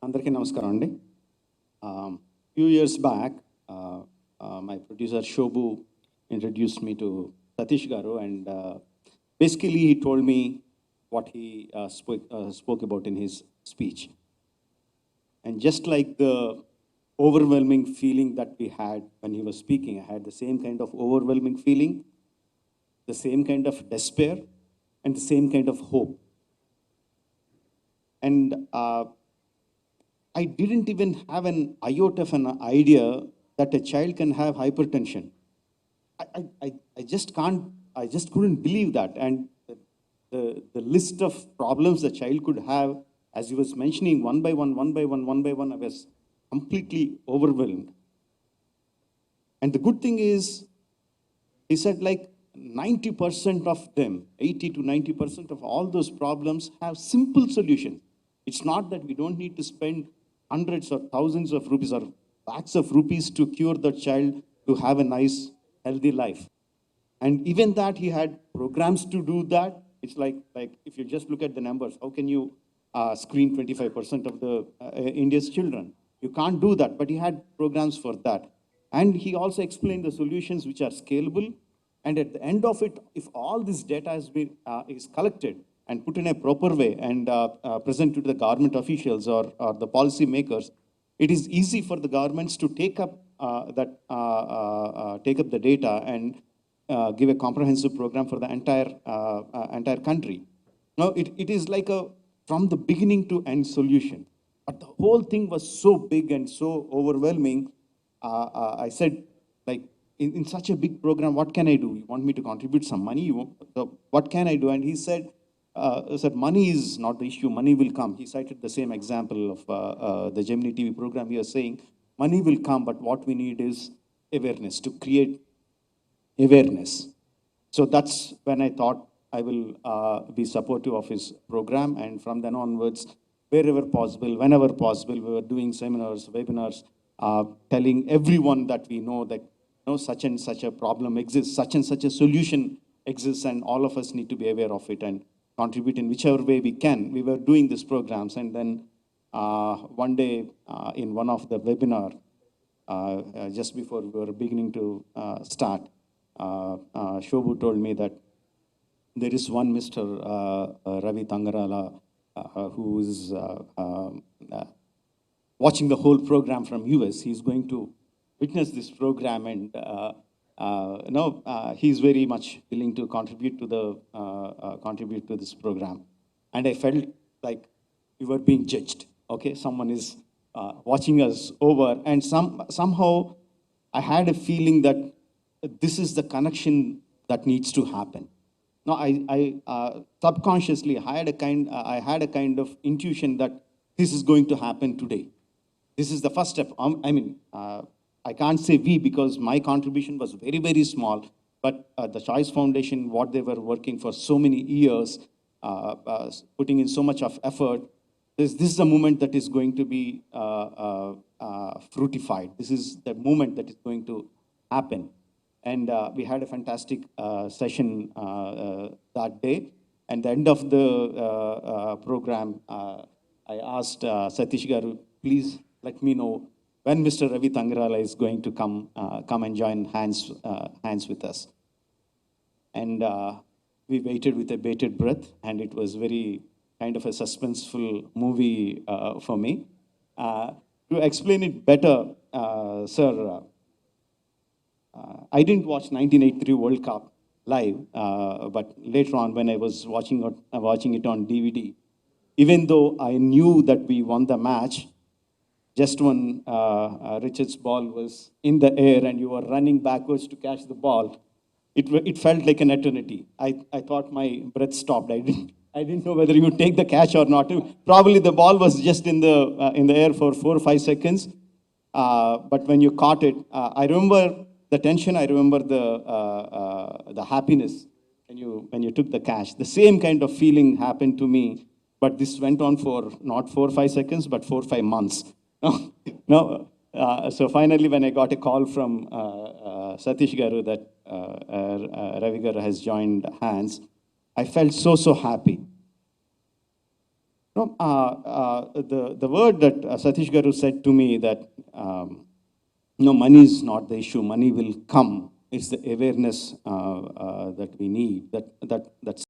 అందరికీ నమస్కారం అండి. Few years back, my producer Shobu introduced me to Satish Garu, and basically he told me what he spoke about in his speech. And just like the overwhelming feeling that we had when he was speaking, I had the same kind of overwhelming feeling, the same kind of despair, and the same kind of hope. And I didn't even have an iota of an idea that a child can have hypertension. I just can't, I just couldn't believe that. And the list of problems the child could have, as he was mentioning, one by one, I was completely overwhelmed. And the good thing is, he said like 90% of them, 80 to 90% of all those problems have simple solutions. It's not that we don't need to spend hundreds or thousands of rupees or lakhs of rupees to cure the child to have a nice, healthy life. And even that, he had programs to do that. It's like if you just look at the numbers, how can you screen 25% of the India's children? You can't do that, but he had programs for that. And he also explained the solutions which are scalable. And at the end of it, if all this data has been is collected and put in a proper way and presented to the government officials or the policy makers, it is easy for the governments to take up the data and give a comprehensive program for the entire country. Now, it is like a from the beginning to end solution. But the whole thing was so big and so overwhelming. I said, like, in such a big program, what can I do? You want me to contribute some money? What can I do? And he said, money is not the issue. Money will come. He cited the same example of the Gemini TV program. He was saying, money will come, but what we need is awareness, to create awareness. So that's when I thought I will be supportive of his program. And from then onwards, wherever possible, whenever possible, we were doing seminars, webinars, telling everyone that we know that such and such a problem exists, such and such a solution exists, and all of us need to be aware of it and contribute in whichever way we can. We were doing these programs, and then one day in one of the webinar, just before we were beginning to start, Shobu told me that there is one Mr. Ravi Tangarala who is watching the whole program from US. He's going to witness this program, and he's very much willing to contribute to this program. And I felt like we were being judged. Okay, someone is watching us over, and somehow I had a feeling that this is the connection that needs to happen. Now, I subconsciously I had a kind of intuition that this is going to happen today. This is the first step. I can't say we, because my contribution was very, very small, but the Choice Foundation, what they were working for so many years, putting in so much of effort, this is the moment that is going to be fruitified. This is the moment that is going to happen. And we had a fantastic session that day. And at the end of the program, I asked Satish Garu, please let me know when Mr. Ravi Tangarala is going to come and join hands with us. And we waited with a bated breath, and it was very kind of a suspenseful movie for me. To explain it better, sir, I didn't watch 1983 World Cup live, but later on when I was watching it on DVD, even though I knew that we won the match, just when Richard's ball was in the air and you were running backwards to catch the ball, it felt like an eternity. I thought my breath stopped. I didn't know whether you would take the catch or not. Probably the ball was just in the air for 4 or 5 seconds. But when you caught it, I remember the tension. I remember the happiness when you took the catch. The same kind of feeling happened to me, but this went on for not 4 or 5 seconds, but 4 or 5 months. No. So finally, when I got a call from Satish Garu that Ravi Garu has joined hands, I felt so happy. No, the word that Satish Garu said to me that no, money is not the issue. Money will come. It's the awareness that we need. That